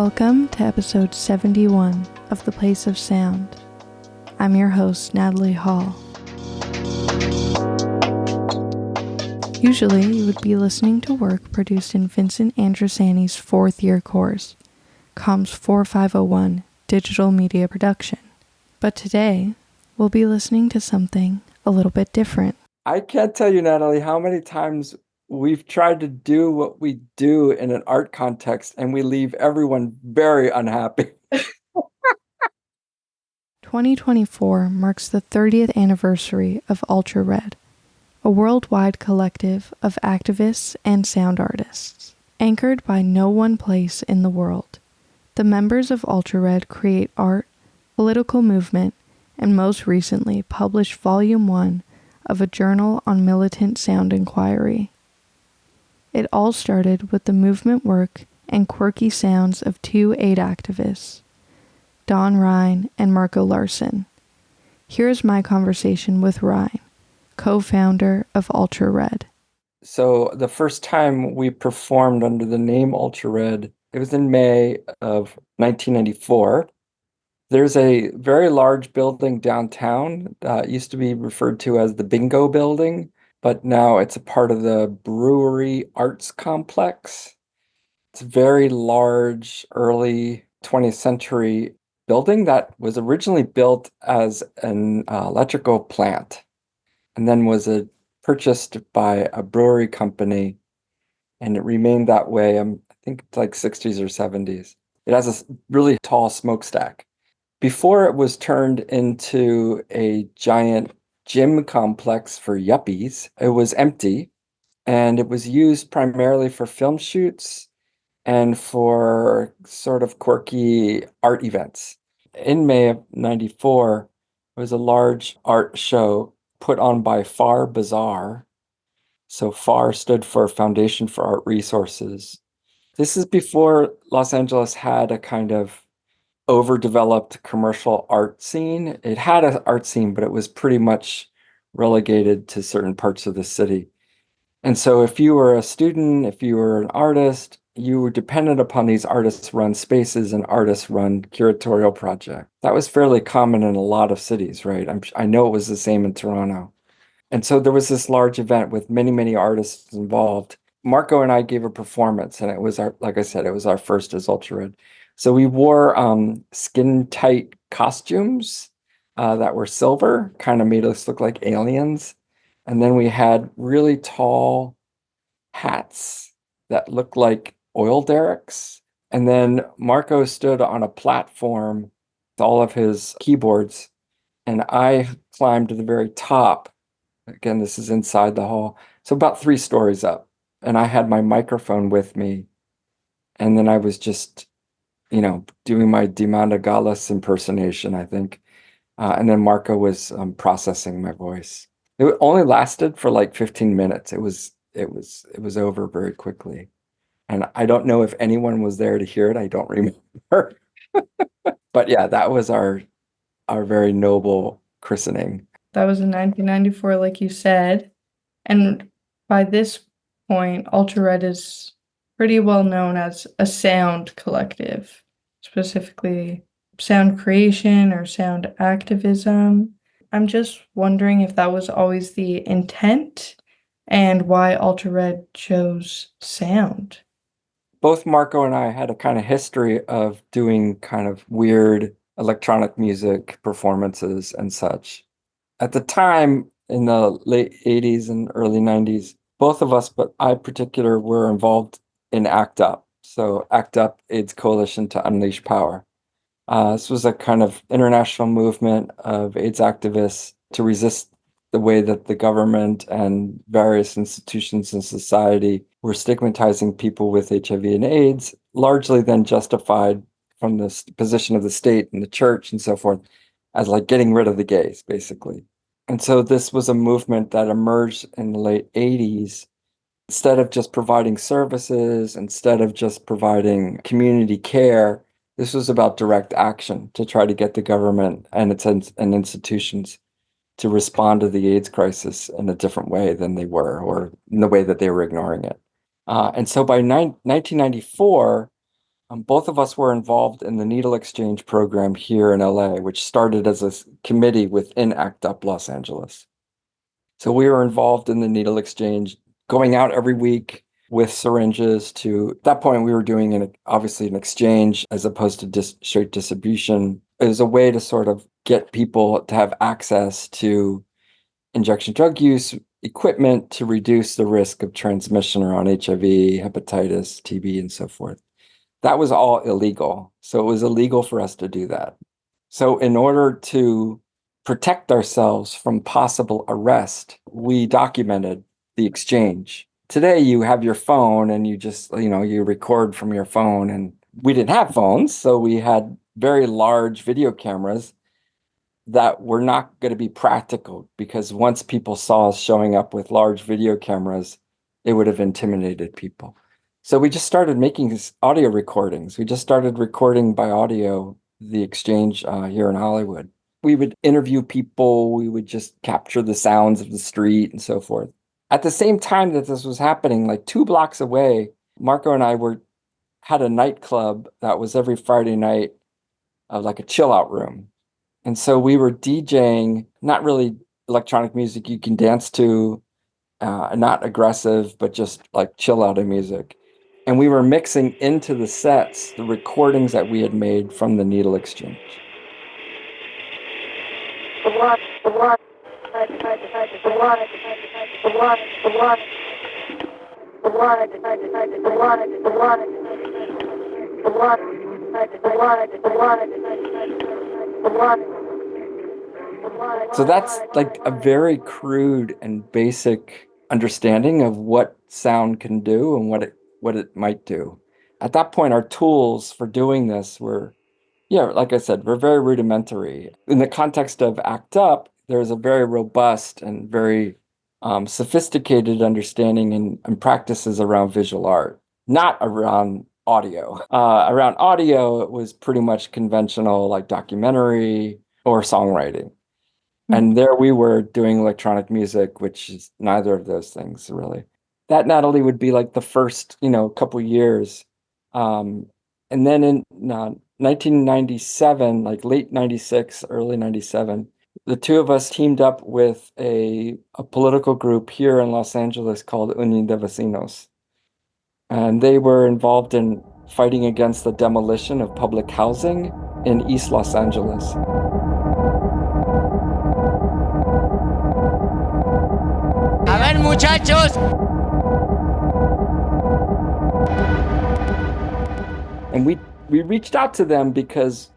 Welcome to episode 71 of The Place of Sound. I'm your host, Natalie Hall. Usually, you would be listening to work produced in Vincent Andrusani's fourth-year course, Comms 4501, Digital Media Production. But today, we'll be listening to something a little bit different. I can't tell you, Natalie, how many times we've tried to do what we do in an art context and we leave everyone very unhappy. 2024 marks the 30th anniversary of Ultra Red, a worldwide collective of activists and sound artists. Anchored by no one place in the world, the members of Ultra Red create art, political movement, and most recently published Volume 1 of a journal on militant sound inquiry. It all started with the movement work and quirky sounds of two aid activists, Don Rhine and Marco Larson. Here's my conversation with Rhine, co-founder of Ultra Red. So the first time we performed under the name Ultra Red, it was in May of 1994. There's a very large building downtown that used to be referred to as the Bingo Building, but now it's a part of the Brewery Arts Complex. It's a very large, early 20th century building that was originally built as an electrical plant and then was purchased by a brewery company, and it remained that way. I think it's like 60s or 70s. It has a really tall smokestack. Before it was turned into a giant gym complex for yuppies, it was empty, and it was used primarily for film shoots and for sort of quirky art events. In May of 94, it was a large art show put on by FAR Bazaar. So FAR stood for Foundation for Art Resources. This is before Los Angeles had a kind of overdeveloped commercial art scene. It had an art scene, but it was pretty much relegated to certain parts of the city. And so if you were a student, if you were an artist, you were dependent upon these artist-run spaces and artist-run curatorial projects. That was fairly common in a lot of cities, right? I know it was the same in Toronto. And so there was this large event with many, many artists involved. Marco and I gave a performance, and it was like I said, it was our first as Ultra Red. So we wore skin-tight costumes that were silver, kind of made us look like aliens. And then we had really tall hats that looked like oil derricks. And then Marco stood on a platform with all of his keyboards, and I climbed to the very top. Again, this is inside the hall. So about 3 stories up. And I had my microphone with me. And then I was just, doing my Dimanda Gallas impersonation, I think. And then Marco was processing my voice. It only lasted for like 15 minutes. It was over very quickly. And I don't know if anyone was there to hear it. I don't remember. But yeah, that was our very noble christening. That was in 1994, like you said. And by this point, Ultra Red is pretty well known as a sound collective, specifically sound creation or sound activism. I'm just wondering if that was always the intent and why Ultra Red chose sound. Both Marco and I had a kind of history of doing kind of weird electronic music performances and such. At the time, in the late 80s and early 90s, both of us, but I in particular, were involved in ACT UP. So ACT UP, AIDS Coalition to Unleash Power. This was a kind of international movement of AIDS activists to resist the way that the government and various institutions in society were stigmatizing people with HIV and AIDS, largely then justified from the position of the state and the church and so forth as like getting rid of the gays, basically. And so this was a movement that emerged in the late 80s. Instead of just providing services, instead of just providing community care, this was about direct action to try to get the government and its and institutions to respond to the AIDS crisis in a different way than they were, or in the way that they were ignoring it. And so by 1994, Both of us were involved in the Needle Exchange program here in LA, which started as a committee within ACT UP Los Angeles. So we were involved in the Needle Exchange, going out every week with syringes to, at that point, we were doing obviously an exchange as opposed to straight distribution. It was a way to sort of get people to have access to injection drug use equipment to reduce the risk of transmission around HIV, hepatitis, TB, and so forth. That was all illegal. So it was illegal for us to do that. So in order to protect ourselves from possible arrest, we documented the exchange. Today you have your phone and you just, you record from your phone, and we didn't have phones, so we had very large video cameras that were not going to be practical, because once people saw us showing up with large video cameras, it would have intimidated people. So we just started making these audio recordings. We just started recording by audio the exchange here in Hollywood. We would interview people, we would just capture the sounds of the street and so forth. At the same time that this was happening, like 2 blocks away, Marco and I had a nightclub that was every Friday night, like a chill out room. And so we were DJing, not really electronic music you can dance to, not aggressive, but just like chill out music. And we were mixing into the sets the recordings that we had made from the Needle Exchange. So that's like a very crude and basic understanding of what sound can do and what it might do. At that point, our tools for doing this were, like I said, we're very rudimentary. In the context of ACT UP, there's a very robust and very sophisticated understanding and practices around visual art, not around audio. Around audio, it was pretty much conventional, like documentary or songwriting. And there we were doing electronic music, which is neither of those things, really. That, Natalie, would be like the first, couple years. And then in 1997, like late 96, early 97, the two of us teamed up with a political group here in Los Angeles called Unión de Vecinos. And they were involved in fighting against the demolition of public housing in East Los Angeles. A ver, muchachos. And we reached out to them because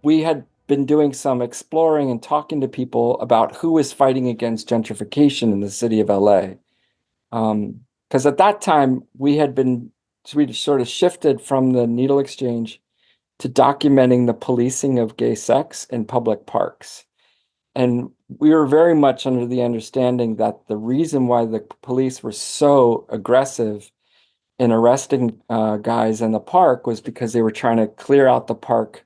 we had been doing some exploring and talking to people about who was fighting against gentrification in the city of LA. Because at that time, we sort of shifted from the Needle Exchange to documenting the policing of gay sex in public parks. And we were very much under the understanding that the reason why the police were so aggressive in arresting guys in the park was because they were trying to clear out the park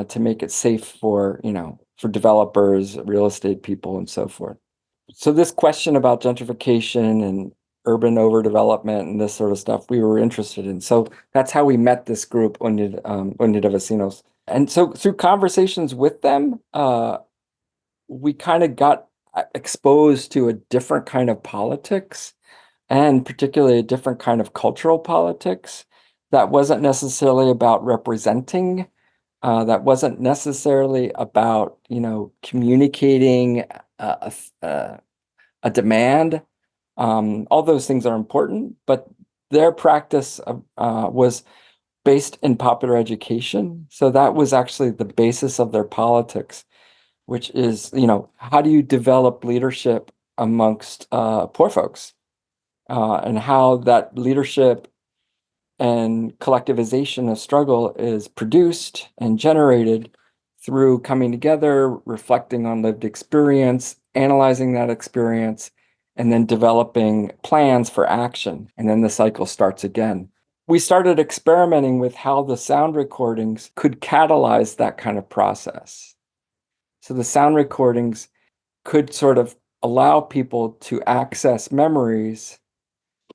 to make it safe for developers, real estate people, and so forth. So this question about gentrification and urban overdevelopment and this sort of stuff we were interested in. So that's how we met this group, Unión de Vecinos. And so through conversations with them, we kind of got exposed to a different kind of politics, and particularly a different kind of cultural politics that wasn't necessarily about representing, that wasn't necessarily about, communicating a demand. All those things are important, but their practice was based in popular education. So that was actually the basis of their politics, which is, how do you develop leadership amongst poor folks? And how that leadership and collectivization of struggle is produced and generated through coming together, reflecting on lived experience, analyzing that experience, and then developing plans for action. And then the cycle starts again. We started experimenting with how the sound recordings could catalyze that kind of process. So the sound recordings could sort of allow people to access memories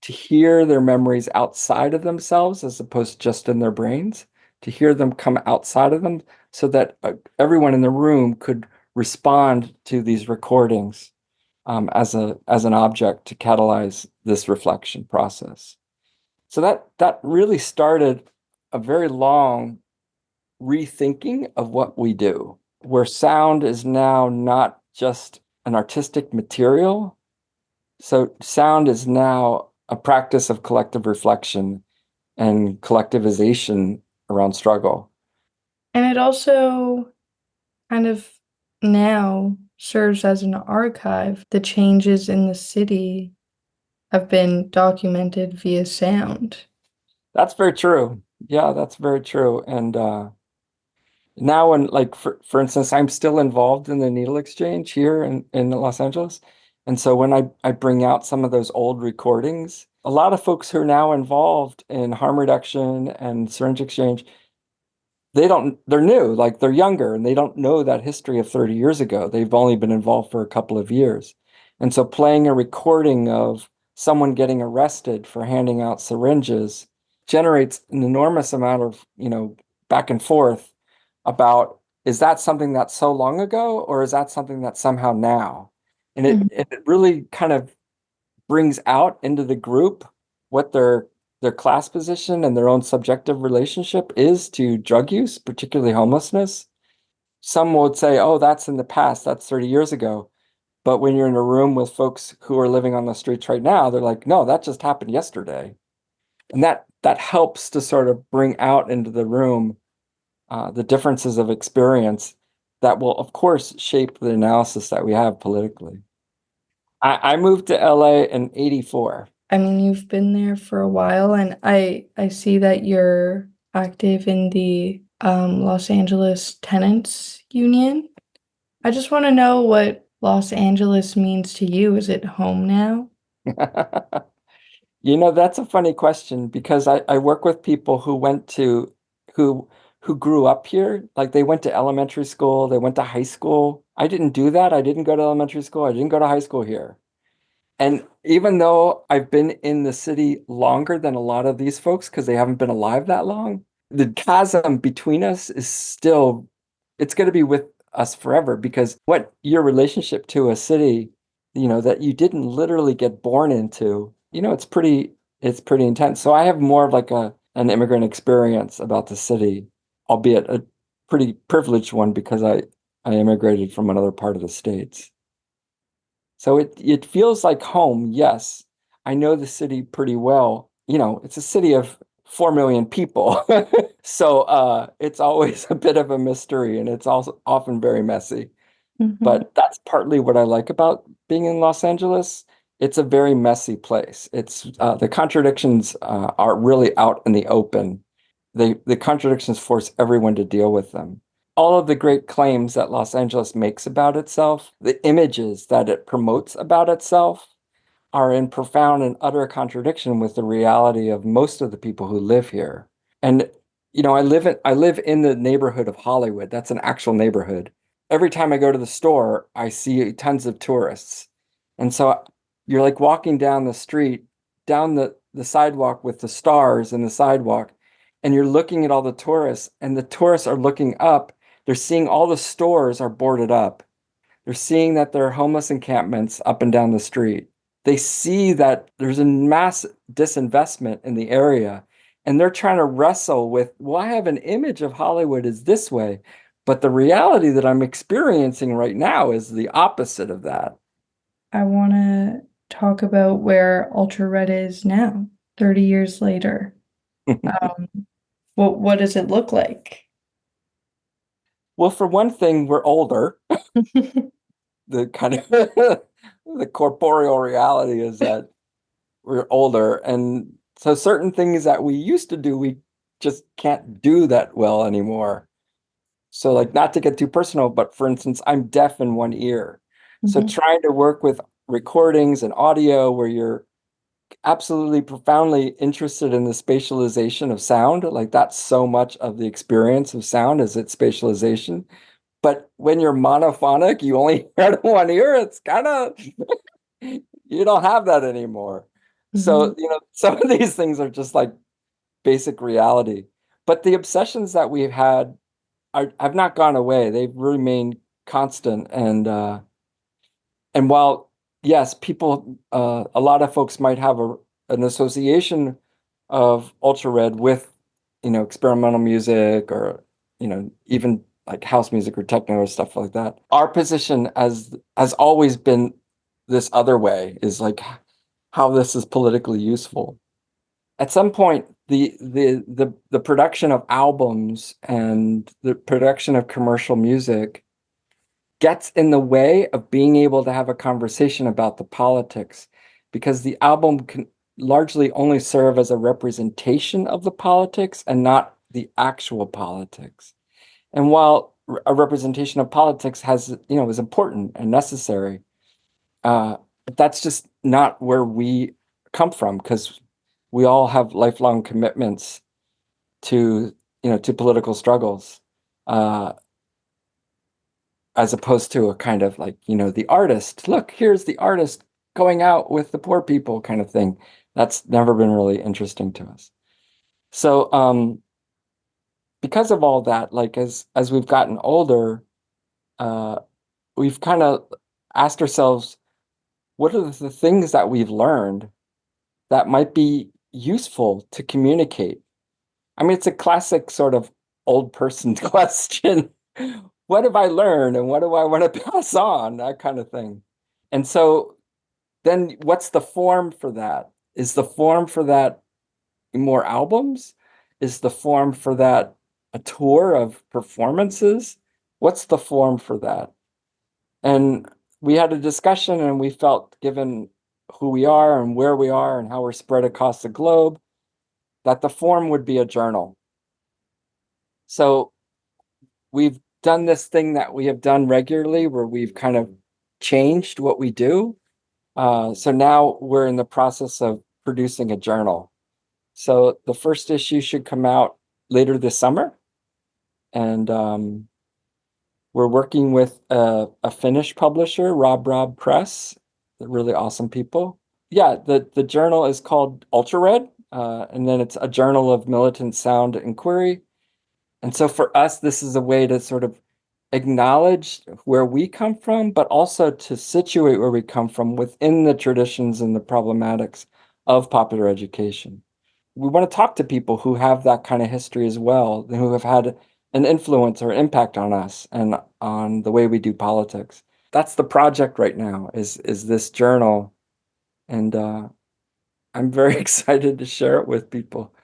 to hear their memories outside of themselves as opposed to just in their brains, to hear them come outside of them so that everyone in the room could respond to these recordings as an object to catalyze this reflection process. So that really started a very long rethinking of what we do, where sound is now not just an artistic material. So sound is now a practice of collective reflection and collectivization around struggle. And it also kind of now serves as an archive. The changes in the city have been documented via sound. That's very true. Yeah, that's very true. And now when, like, for instance, I'm still involved in the needle exchange here in Los Angeles. And so when I bring out some of those old recordings, a lot of folks who are now involved in harm reduction and syringe exchange, they're new, like they're younger and they don't know that history of 30 years ago. They've only been involved for a couple of years. And so playing a recording of someone getting arrested for handing out syringes generates an enormous amount of, back and forth about, is that something that's so long ago or is that something that's somehow now? And it really kind of brings out into the group what their class position and their own subjective relationship is to drug use, particularly homelessness. Some would say, oh, that's in the past, that's 30 years ago. But when you're in a room with folks who are living on the streets right now, they're like, no, that just happened yesterday. And that helps to sort of bring out into the room the differences of experience that will, of course, shape the analysis that we have politically. I moved to LA in 84. I mean, you've been there for a while, and I see that you're active in the Los Angeles Tenants Union. I just want to know what Los Angeles means to you. Is it home now? That's a funny question because I work with people who grew up here. Like they went to elementary school, they went to high school. I didn't do that. I didn't go to elementary school. I didn't go to high school here. And even though I've been in the city longer than a lot of these folks because they haven't been alive that long, the chasm between us is still, it's going to be with us forever because what your relationship to a city, that you didn't literally get born into, it's pretty intense. So I have more of like an immigrant experience about the city, albeit a pretty privileged one because I immigrated from another part of the States. So it feels like home, yes. I know the city pretty well. It's a city of 4 million people. So it's always a bit of a mystery and it's also often very messy. But that's partly what I like about being in Los Angeles. It's a very messy place. It's the contradictions are really out in the open. The contradictions force everyone to deal with them. All of the great claims that Los Angeles makes about itself, the images that it promotes about itself, are in profound and utter contradiction with the reality of most of the people who live here. And I live in the neighborhood of Hollywood. That's an actual neighborhood. Every time I go to the store, I see tons of tourists. And so you're like walking down the street, down the sidewalk with the stars in the sidewalk, and you're looking at all the tourists, and the tourists are looking up. They're seeing all the stores are boarded up. They're seeing that there are homeless encampments up and down the street. They see that there's a mass disinvestment in the area, and they're trying to wrestle with, well, I have an image of Hollywood as this way, but the reality that I'm experiencing right now is the opposite of that. I want to talk about where Ultra Red is now, 30 years later. What does it look like? Well, for one thing, we're older. The kind of the corporeal reality is that we're older. And so certain things that we used to do, we just can't do that well anymore. So like, not to get too personal, but for instance, I'm deaf in one ear. So trying to work with recordings and audio where you're absolutely profoundly interested in the spatialization of sound, like that's so much of the experience of sound is its spatialization. But when you're monophonic, you only hear to one ear, it's kind of, you don't have that anymore. So, some of these things are just like basic reality. But the obsessions that we've had have not gone away. They've remained constant. And while, yes, people, a lot of folks might have an association of ultra red with, experimental music or, even like house music or techno or stuff like that. Our position has always been this other way, is like how this is politically useful. At some point, the production of albums and the production of commercial music gets in the way of being able to have a conversation about the politics, because the album can largely only serve as a representation of the politics and not the actual politics. And while a representation of politics is important and necessary, uh, that's just not where we come from, because we all have lifelong commitments to to political struggles. Uh, as opposed to a kind of like, the artist, look, here's the artist going out with the poor people kind of thing. That's never been really interesting to us. So, because of all that, like as we've gotten older, uh, we've kind of asked ourselves, what are the things that we've learned that might be useful to communicate? I mean, it's a classic sort of old person question. What have I learned and what do I want to pass on? That kind of thing. And so then what's the form for that? Is the form for that more albums? Is the form for that a tour of performances? What's the form for that? And we had a discussion, and we felt, given who we are and where we are and how we're spread across the globe, that the form would be a journal. So we've done this thing that we have done regularly, where we've kind of changed what we do. So now we're in the process of producing a journal. So the first issue should come out later this summer. And we're working with a Finnish publisher, Rob Press. They're really awesome people. Yeah, the journal is called Ultra Red, and then it's a journal of militant sound inquiry. And so for us, this is a way to sort of acknowledge where we come from, but also to situate where we come from within the traditions and the problematics of popular education. We want to talk to people who have that kind of history as well, who have had an influence or impact on us and on the way we do politics. That's the project right now, is this journal. And I'm very excited to share it with people,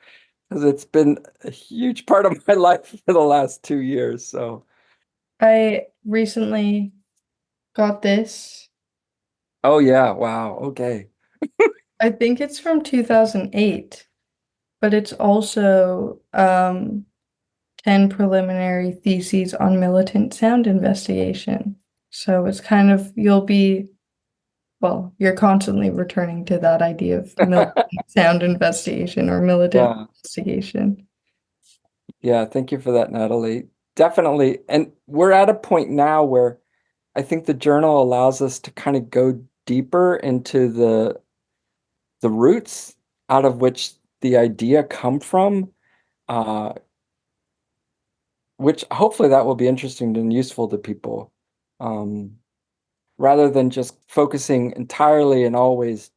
because it's been a huge part of my life for the last 2 years. So I recently got this. oh yeah, wow, okay. I think it's from 2008, but it's also 10 preliminary theses on militant sound investigation. So it's kind of, you're constantly returning to that idea of militant sound investigation or militant Yeah. investigation. Yeah, thank you for that, Natalie. Definitely. And we're at a point now where I think the journal allows us to kind of go deeper into the roots out of which the idea come from, uh, which hopefully that will be interesting and useful to people, rather than just focusing entirely and always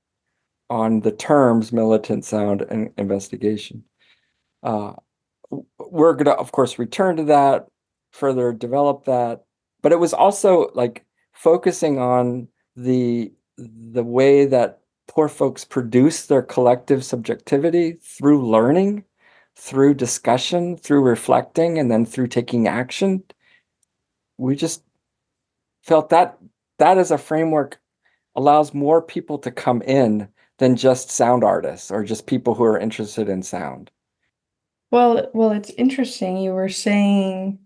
on the terms militant sound and investigation. Uh, we're going to, of course, return to that, further develop that. But it was also like focusing on the way that poor folks produce their collective subjectivity through learning, through discussion, through reflecting, and then through taking action. We just felt that that as a framework allows more people to come in than just sound artists or just people who are interested in sound. Well, it's interesting. You were saying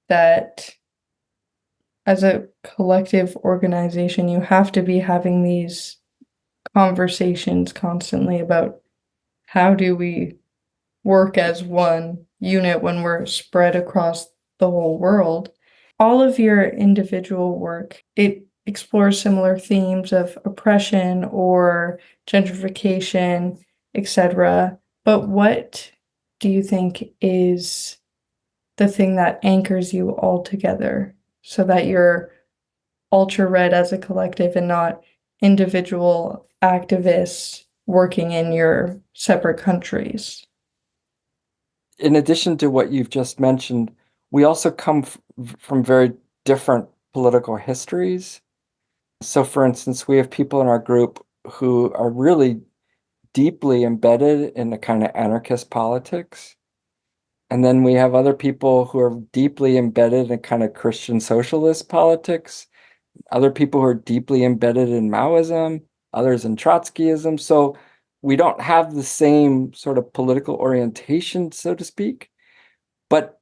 that as a collective organization, you have to be having these conversations constantly about how do we work as one unit when we're spread across the whole world. All of your individual work, it explores similar themes of oppression or gentrification, etc. But what do you think is the thing that anchors you all together so that you're ultra red as a collective and not individual activists working in your separate countries? In addition to what you've just mentioned, we also come from very different political histories. So, for instance, we have people in our group who are really deeply embedded in a kind of anarchist politics. And then we have other people who are deeply embedded in kind of Christian socialist politics, other people who are deeply embedded in Maoism, others in Trotskyism. So we don't have the same sort of political orientation, so to speak. But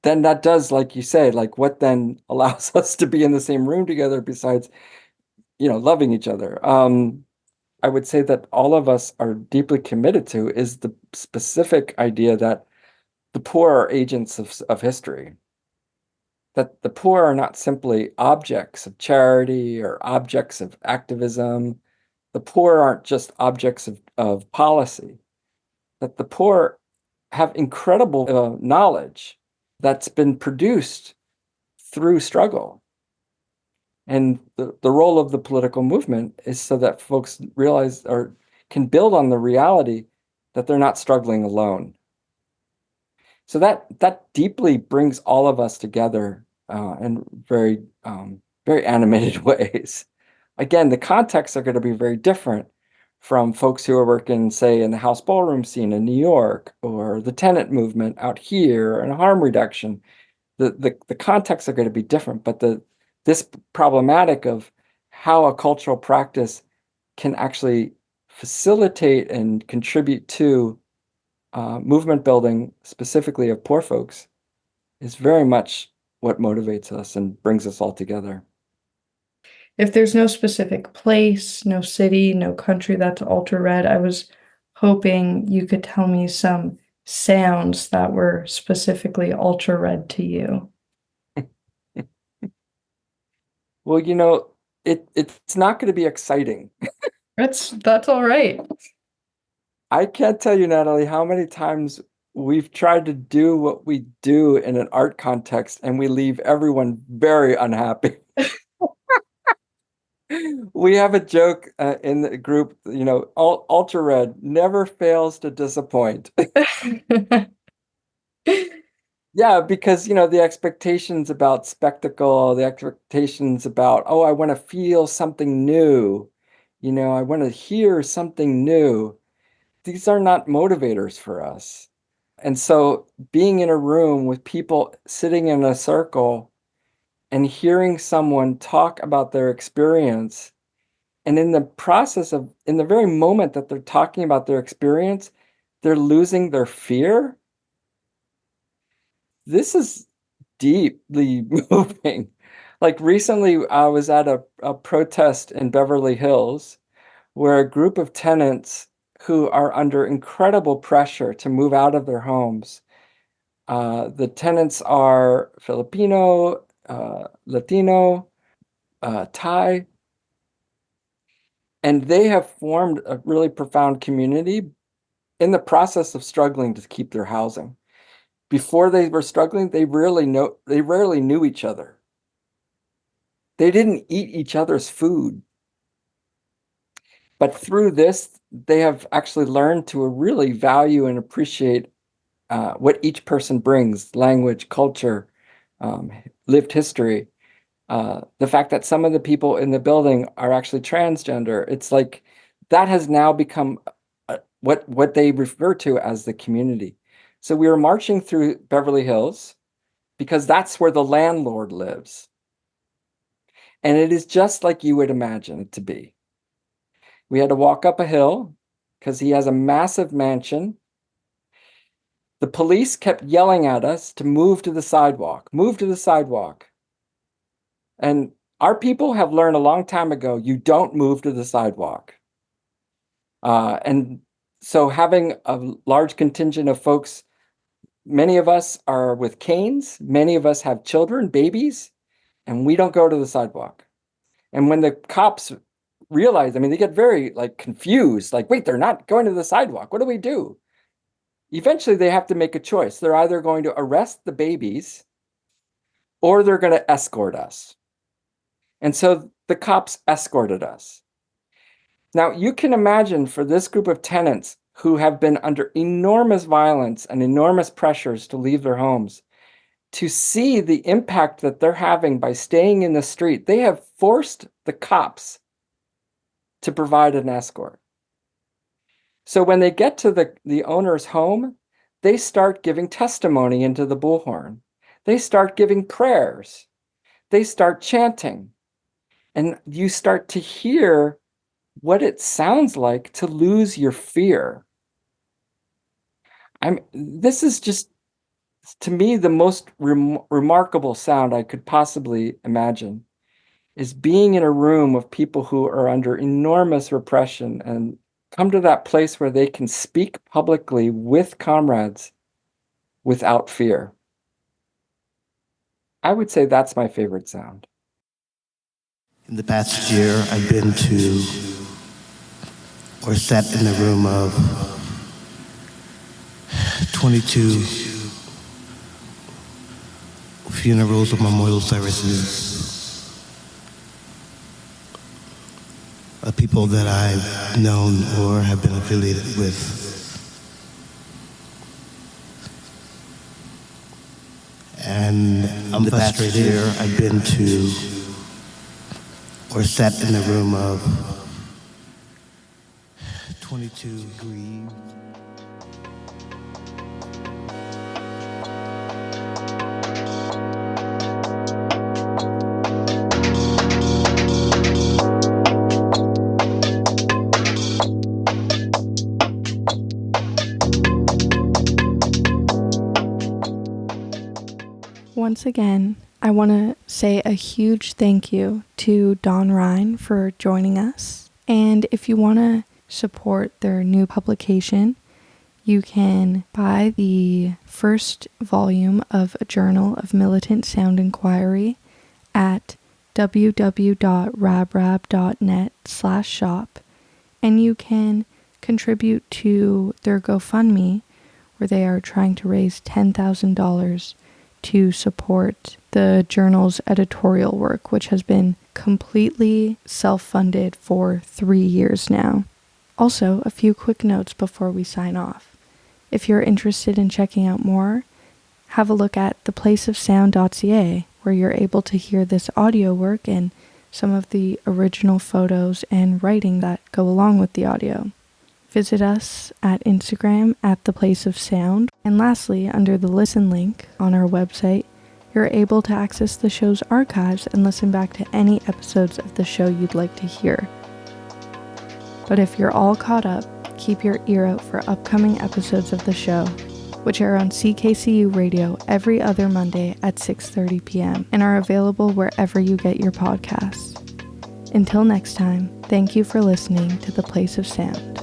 then that does, like you say, like what then allows us to be in the same room together besides, loving each other? I would say that all of us are deeply committed to is the specific idea that the poor are agents of history, that the poor are not simply objects of charity or objects of activism. The poor aren't just objects of policy, that the poor have incredible knowledge that's been produced through struggle. And the role of the political movement is so that folks realize or can build on the reality that they're not struggling alone. So that deeply brings all of us together in very animated ways. Again, the contexts are going to be very different from folks who are working, say, in the house ballroom scene in New York, or the tenant movement out here, and harm reduction. The contexts are going to be different, but this problematic of how a cultural practice can actually facilitate and contribute to movement building, specifically of poor folks, is very much what motivates us and brings us all together. If there's no specific place, no city, no country that's ultra red, I was hoping you could tell me some sounds that were specifically ultra red to you. Well, it's not going to be exciting. That's all right. I can't tell you, Natalie, how many times we've tried to do what we do in an art context and we leave everyone very unhappy. We have a joke in the group, Ultra Red never fails to disappoint. Yeah, because, the expectations about spectacle, the expectations about, oh, I want to feel something new, I want to hear something new. These are not motivators for us. And so being in a room with people sitting in a circle and hearing someone talk about their experience, and in the very moment that they're talking about their experience, they're losing their fear. This is deeply moving. Like recently, I was at a protest in Beverly Hills where a group of tenants who are under incredible pressure to move out of their homes. The tenants are Filipino, Latino, Thai, and they have formed a really profound community in the process of struggling to keep their housing. Before they were struggling, they rarely knew each other. They didn't eat each other's food. But through this, they have actually learned to really value and appreciate what each person brings: language, culture, lived history. The fact that some of the people in the building are actually transgender. It's like that has now become what they refer to as the community. So we were marching through Beverly Hills because that's where the landlord lives. And it is just like you would imagine it to be. We had to walk up a hill because he has a massive mansion. The police kept yelling at us to move to the sidewalk, move to the sidewalk. And our people have learned a long time ago, you don't move to the sidewalk. And so having a large contingent of folks, many of us are with canes, many of us have children, babies, and we don't go to the sidewalk. And when the cops realize, I mean, they get very like confused, like, wait, they're not going to the sidewalk. What do we do? Eventually, they have to make a choice. They're either going to arrest the babies or they're going to escort us. And so the cops escorted us. Now, you can imagine for this group of tenants who have been under enormous violence and enormous pressures to leave their homes, to see the impact that they're having by staying in the street. They have forced the cops to provide an escort. So when they get to the owner's home, they start giving testimony into the bullhorn. They start giving prayers. They start chanting. And you start to hear what it sounds like to lose your fear. This is just, to me, the most remarkable sound I could possibly imagine, is being in a room of people who are under enormous repression and come to that place where they can speak publicly with comrades without fear. I would say that's my favorite sound. In the past year, I've been to or sat in the room of 22 funerals or memorial services of people that I've known or have been affiliated with. And in the past year, I've been to or sat in the room of 22 grieved. Once again, I want to say a huge thank you to Don Rhine for joining us. And if you want to support their new publication, you can buy the first volume of A Journal of Militant Sound Inquiry at www.rabrab.net/shop. And you can contribute to their GoFundMe, where they are trying to raise $10,000 to support the journal's editorial work, which has been completely self-funded for 3 years now. Also, a few quick notes before we sign off. If you're interested in checking out more, have a look at theplaceofsound.ca, where you're able to hear this audio work and some of the original photos and writing that go along with the audio. Visit us at Instagram at theplaceofsound. And lastly, under the listen link on our website, you're able to access the show's archives and listen back to any episodes of the show you'd like to hear. But if you're all caught up, keep your ear out for upcoming episodes of the show, which air on CKCU Radio every other Monday at 6:30 p.m. and are available wherever you get your podcasts. Until next time, thank you for listening to The Place of Sound.